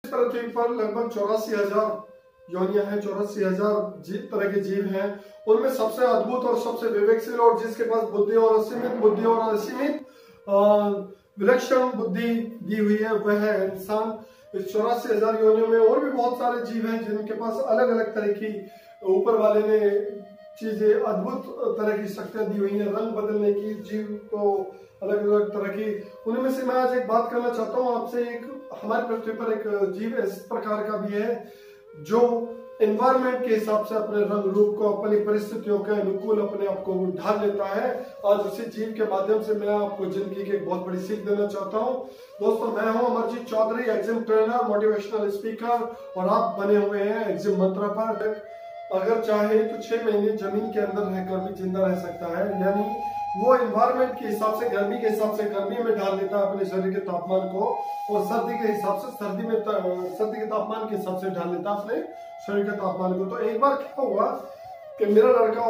पृथ्वी पर लगभग 84,000 योनियां हैं, 84,000 तरह के जीव हैं। उनमें सबसे अद्भुत और सबसे विवेकशील और जिसके पास बुद्धि और असीमित विलक्षण बुद्धि दी हुई है वह है इंसान। इस 84,000 योनियों में और भी बहुत सारे जीव हैं जिनके पास अलग अलग तरह की ऊपर वाले ने चीजें अद्भुत तरह की शक्तियां दी हुई हैं, रंग बदलने की, जीव को अलग अलग तरह की। उनमें से मैं आज एक बात करना चाहता हूँ आपसे। एक हमारी पृथ्वी पर एक जीव इस प्रकार का भी है जो एनवायरमेंट के हिसाब से अपने रंग रूप को अपनी परिस्थितियों के अनुकूल अपने आप को ढाल लेता है। आज उसी जीव के माध्यम से मैं आपको जिंदगी की एक बहुत बड़ी सीख देना चाहता हूँ। दोस्तों, मैं हूँ Amarjeet Chaudhary, exam trainer, motivational speaker, और आप बने हुए हैं एग्जिम मंत्रा पर। अगर चाहे तो 6 महीने जमीन के अंदर रहकर भी जिंदा रह सकता है, यानी वो एनवायरमेंट के हिसाब से, गर्मी के हिसाब से गर्मी में ढाल देता है अपने शरीर के तापमान को, और सर्दी के हिसाब से सर्दी के तापमान के हिसाब से ढाल देता है अपने शरीर के तापमान को। तो एक बार क्या हुआ कि मेरा लड़का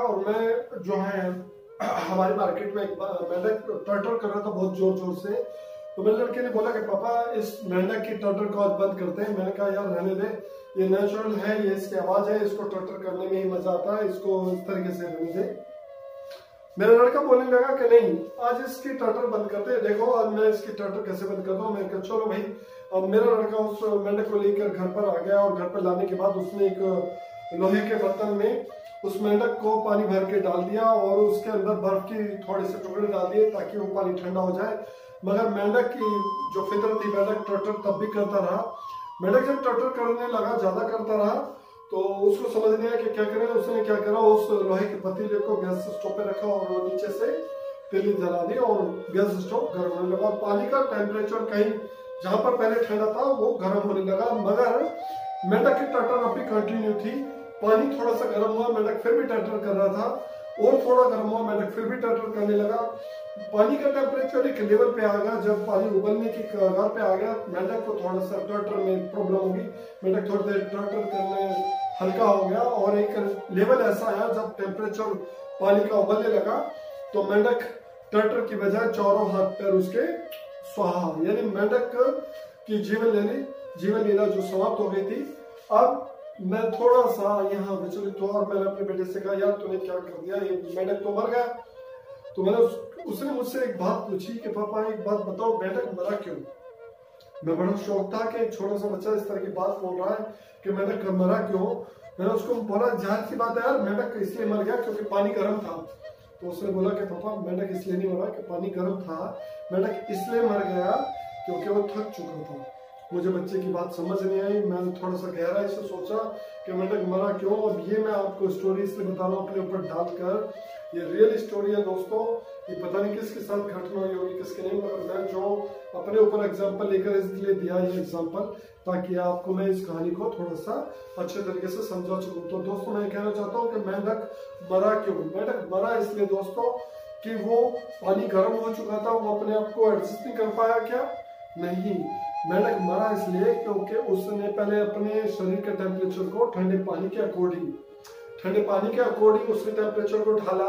और मैं जो है हमारी मार्केट में एक मेंढक टर्टर कर रहा था बहुत जोर जोर से। तो मेरे लड़के ने बोला कि पापा इस मेंढक की टर्टर को आज बंद करते हैं। मैंने कहा यार रहने दे, ये नेचुरल है, ये इसकी आवाज है, इसको टर्टर करने में ही मजा आता है, इसको इस तरीके से रहने दे। मेरा लड़का बोलने लगा कि नहीं, आज इसकी टर्टर बंद करते हैं, देखो आज मैं इसकी टर्टर कैसे बंद करता हूँ। मैंने कहा चलो भाई। अब मेरा लड़का उस मेंढक को लेकर घर पर आ गया, और घर पर लाने के बाद उसने एक लोहे के बर्तन में उस मेंढक को पानी भर के डाल दिया, और उसके अंदर बर्फ की थोड़े से टुकड़े डाल दिए ताकि वो पानी ठंडा हो जाए। मगर मेंढक की जो फितरत थी, मेंढक टर्टर तब भी करता रहा। मेंढक जब टर्टर करने लगा, ज्यादा करता रहा, तो उसको समझ नहीं आया कि क्या करें। उसने क्या करा, उस लोहे के पतीले को गैस स्टोव पे रखा और वो नीचे से तीली जला दी और गैस स्टोव गर्म होने लगा। पानी का टेम्परेचर कहीं जहां पर पहले ठंडा था वो गर्म होने लगा, मगर मेंढक की टर्टर अभी कंटिन्यू थी। पानी थोड़ा सा गर्म हुआ, मेंढक फिर भी टर्टर कर रहा था, और थोड़ा गर्म हुआ, मेंढक फिर भी टर्टर करने लगा। पानी का टेम्परेचर एक लेवल पे आ गया। जब पानी उबलने की कगार पे आ गया, मेंढक को थोड़ा सा टर्टर में प्रॉब्लम होगी, मेंढक थोड़ी देर टर्टर करने हल्का हो गया, और एक लेवल ऐसा आया जब टेम्परेचर पानी का उबलने लगा तो मेंढक टर्टर की बजाय चारों हाथ पैर उसके स्वाहा, यानी मेंढक की जीवन लीला जो समाप्त हो गई थी। अब मैं थोड़ा सा यहाँ विचलित हुआ और मैंने अपने बेटे से कहा यार तूने क्या कर दिया, ये मेंढक तो मर गया। तो मैंने उसने मुझसे एक बात पूछी कि पापा एक बात बताओ, मेंढक मरा क्यों। मैं बड़ा शौक था कि एक छोटा सा बच्चा इस तरह की बात बोल रहा है कि मेंढक मरा क्यों। मैंने उसको बोला जाहिर सी बात है यार, मेंढक इसलिए मर गया क्योंकि पानी गर्म था। तो उसने बोला कि पापा मेंढक इसलिए नहीं मरा कि पानी गर्म था, मेंढक इसलिए मर गया क्योंकि वो थक चुका था। मुझे बच्चे की बात समझ नहीं आई। मैंने थोड़ा सा गहराई से सोचा कि मेंढक मरा क्यों। अब ये मैं आपको स्टोरी इसलिए बता रहा हूँ अपने ऊपर डालकर, ये रियल स्टोरी है दोस्तों। ये पता नहीं किसके साथ घटना हुई होगी किसके नहीं, मगर मैं जो अपने ऊपर एग्जाम्पल लेकर इसलिए दिया ये एग्जाम्पल ताकि आपको मैं इस कहानी को थोड़ा सा अच्छे तरीके से समझा सकूं। तो दोस्तों मैं कहना चाहता हूँ कि मेंढक मरा क्यों। मेंढक मरा इसलिए दोस्तों कि वो पानी गर्म हो चुका था, वो अपने आप को एडजस्ट नहीं कर पाया। क्या नहीं, मेंढक मरा इसलिए क्योंकि उसने पहले अपने शरीर के टेम्परेचर को ठंडे पानी के अकॉर्डिंग उसके टेम्परेचर को ढाला,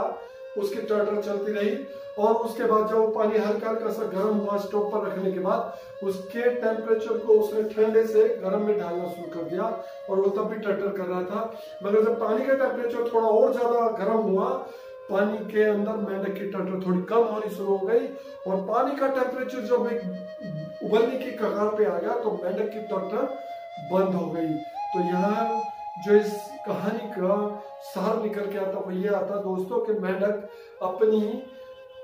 उसकी टर्टर चलती रही, और उसके बाद जब वो पानी हल्का हल्का सा गर्म हुआ स्टोव पर रखने के बाद उसके टेम्परेचर को उसने ठंडे से गर्म में ढालना शुरू कर दिया, और वो तब भी टर्टर कर रहा था। मगर जब पानी का टेम्परेचर थोड़ा और ज्यादा गर्म हुआ, पानी के अंदर मेंढक की टर्टर थोड़ी कम होनी शुरू हो गई, और पानी का टेम्परेचर जब एक उबलने की कगार पे आ गया तो मेंढक की टर्टर बंद हो गई। तो यहाँ जो इस कहानी का सार निकल के आता वो ये आता दोस्तों कि मेंढक अपनी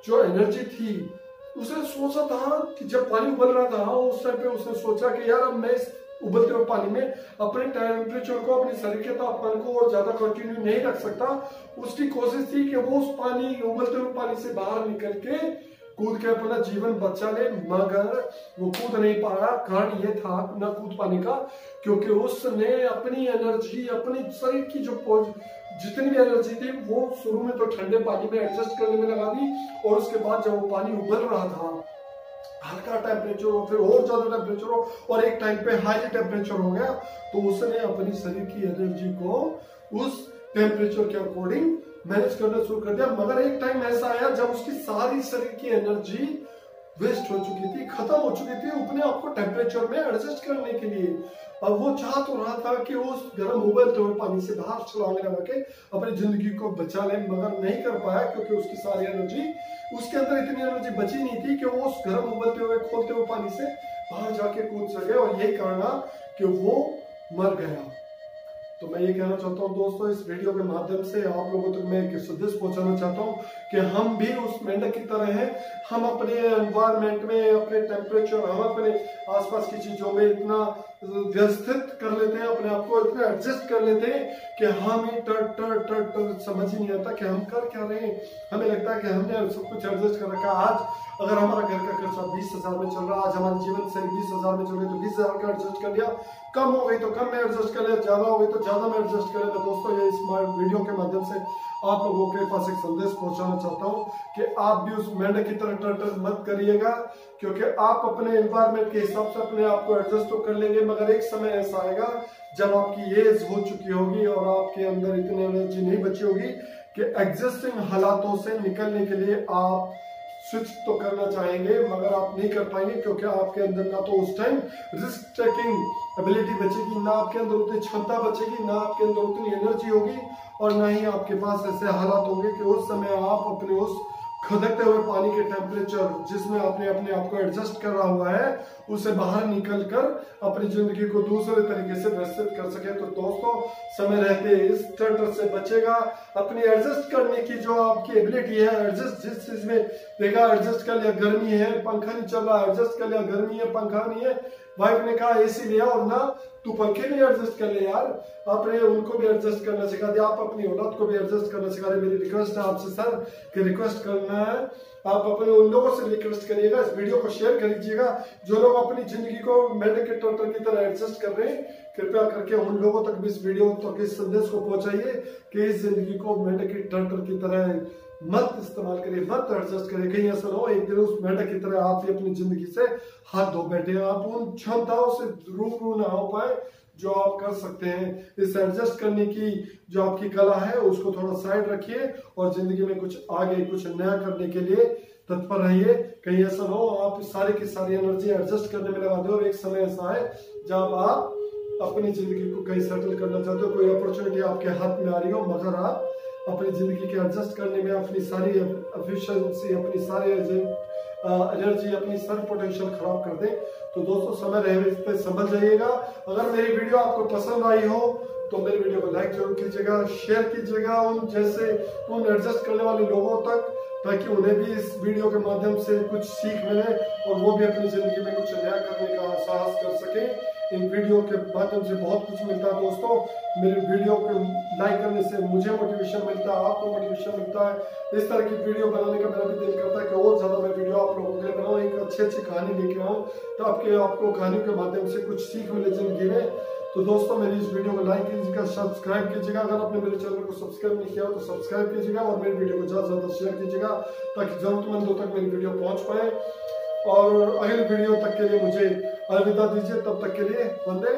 जो एनर्जी थी, उसने सोचा था कि जब पानी उबल रहा था उस टाइम पे उसने सोचा कि यार अब मैं इस उबलते हुए पानी में अपने टेम्परेचर को, अपने शरीर के तापमान को और ज्यादा कंटिन्यू नहीं रख सकता। उसकी कोशिश थी कि वो उस पानी, उबलते हुए पानी से बाहर निकल के कूद के अपना जीवन बचा ले, मगर वो कूद नहीं पाया। कारण ये था न कूद पाने का क्योंकि उसने अपनी एनर्जी, अपनी शरीर की जो जितनी भी एनर्जी थी वो शुरू में तो ठंडे पानी में एडजस्ट करने में लगा दी, और उसके बाद जब वो पानी उबल रहा था, हल्का टेम्परेचर हो, फिर और ज्यादा टेम्परेचर हो, और एक टाइम पे हाई टेम्परेचर हो गया, तो उसने अपनी शरीर की एनर्जी को उस टेम्परेचर के अकॉर्डिंग मैनेज करना शुरू कर दिया। मगर एक टाइम ऐसा आया जब उसकी सारी शरीर की एनर्जी वेस्ट हो चुकी थी, खत्म हो चुकी थी अपने आप को टेम्परेचर में एडजस्ट करने के लिए। अब वो चाह तो रहा था कि वो उस गर्म उबलते हुए पानी से बाहर छलांग लगा के अपनी जिंदगी को बचा ले, मगर नहीं कर पाया क्योंकि उसकी सारी एनर्जी, उसके अंदर इतनी एनर्जी बची नहीं थी कि वो उस गर्म उबलते हुए खोलते हुए पानी से बाहर जाके कूद सके, और यही कारण कि वो मर गया। तो मैं ये कहना चाहता हूँ दोस्तों, इस वीडियो के माध्यम से आप लोगों तक मैं एक संदेश पहुंचाना चाहता हूँ कि हम भी उस मेंढक की तरह हैं। हम अपने एनवायरनमेंट में, अपने टेम्परेचर, हम अपने आसपास की चीजों में इतना व्यवस्थित कर लेते हैं, अपने आप को इतना एडजस्ट कर लेते हैं कि हमें टर समझ ही नहीं आता कि हम कर क्या रहे हैं। हमें लगता है कि हमने सब कुछ एडजस्ट कर रखा। आज अगर हमारा घर का खर्चा 20,000 में चल रहा है, आज हमारे जीवन से 20,000 में चल रही, तो 20,000 का एडजस्ट कर लिया, कम हो गई तो कम में एडजस्ट कर लिया, ज्यादा हो गई तो ज्यादा में एडजस्ट कर लिया। तो दोस्तों, ये इस वीडियो के माध्यम से आप लोगों के पास एक संदेश पहुंचाना चाहता हूं कि आप भी उस मेंढक की तरह टर मत करिएगा, क्योंकि आप अपने एनवायरमेंट के हिसाब से अपने आप को एडजस्ट तो कर लेंगे, मगर एक समय ऐसा आएगा जब आपकी एज हो चुकी होगी और आपके अंदर इतनी एनर्जी नहीं बची होगी कि एग्जिस्टिंग हालातों से निकलने के लिए आप स्विच तो करना चाहेंगे, मगर आप नहीं कर पाएंगे, क्योंकि आपके अंदर ना तो उस टाइम रिस्क टेकिंग एबिलिटी बचेगी, ना आपके अंदर उतनी क्षमता बचेगी, ना आपके अंदर उतनी एनर्जी होगी, और ना ही आपके पास ऐसे हालात होंगे कि उस समय आप अपने उस खदकते हुए पानी के टेम्परेचर जिसमें आपने अपने आप को एडजस्ट कर रहा हुआ है, उसे बाहर निकलकर अपनी जिंदगी को दूसरे तरीके से व्यवस्थित कर सके। तो दोस्तों, समय रहते इस टर से बचेगा। अपनी एडजस्ट करने की जो आपकी एबिलिटी है, एडजस्ट जिस चीज में देखा, एडजस्ट कर लिया, गर्मी है पंखा नहीं चल रहा, एडजस्ट कर लिया, गर्मी है पंखा नहीं है, वाइफ ने कहा एसी लिया, और ना तू पंखे भी एडजस्ट कर ले यार, आपने उनको भी एडजस्ट करना सिखा दिया, आप अपनी औलाद को भी एडजस्ट करना सिखा रहे। मेरी रिक्वेस्ट है आपसे सर कि रिक्वेस्ट करना है, आप अपने उन लोगों से रिक्वेस्ट करिएगा, इस वीडियो को शेयर करिएगा जो लोग अपनी जिंदगी को मेंढक के टर की तरह एडजस्ट कर रहे हैं। कृपया करके उन लोगों तक भी इस वीडियो तक इस संदेश को पहुंचाइए कि इस जिंदगी को मेंढक के टर की तरह मत इस्तेमाल करिए, मत एडजस्ट करिए। कहीं ऐसा ना हो एक दिन उस मेंढक की तरह आप भी अपनी जिंदगी से हाथ धो बैठे, आप उन क्षमताओं से रूबरू ना हो पाए जो आप कर सकते हैं। इस एडजस्ट करने की जो आपकी कला है उसको थोड़ा साइड रखिए और जिंदगी में कुछ आगे, कुछ नया करने के लिए तत्पर रहिए। कहीं ऐसा ना हो आप सारी की सारी एनर्जी एडजस्ट करने में लगा दो और एक समय ऐसा है जब आप अपनी जिंदगी को कहीं सेटल करना चाहते हो, कोई अपॉर्चुनिटी आपके हाथ में आ रही हो, मगर आप अपनी जिंदगी के एडजस्ट करने में अपनी सारी एफिशिएंसी, अपनी सारी एनर्जी, अपनी सारी पोटेंशियल खराब कर दें। तो दोस्तों, समय रहे इस पर समझ जाइएगा। अगर मेरी वीडियो आपको पसंद आई हो तो मेरी वीडियो को लाइक जरूर कीजिएगा, शेयर कीजिएगा उन एडजस्ट करने वाले लोगों तक, ताकि उन्हें भी इस वीडियो के माध्यम से कुछ सीख मिले और वो भी अपनी जिंदगी में कुछ नया करने का साहस कर सके। इन वीडियो के माध्यम से बहुत कुछ मिलता है दोस्तों। मेरे वीडियो को लाइक करने से मुझे मोटिवेशन मिलता है, आपको मोटिवेशन मिलता है। इस तरह की वीडियो बनाने का मेरा भी दिल करता है कि और ज्यादा मैं वीडियो आप लोगों के लिए बनाऊं, एक अच्छी कहानी लेके आऊं, तो आपको कहानियों के माध्यम से कुछ सीख मिले जिंदगी में। तो दोस्तों, मेरी इस वीडियो को लाइक कीजिएगा, सब्सक्राइब कीजिएगा। अगर आपने मेरे चैनल को सब्सक्राइब नहीं किया तो सब्सक्राइब कीजिएगा और मेरी वीडियो को ज्यादा से ज्यादा शेयर कीजिएगा ताकि जरूरतमंदों तक मेरी वीडियो पहुंच पाए। और अगली वीडियो तक के लिए मुझे अलविदा दीजिए, तब तक के लिए वंदे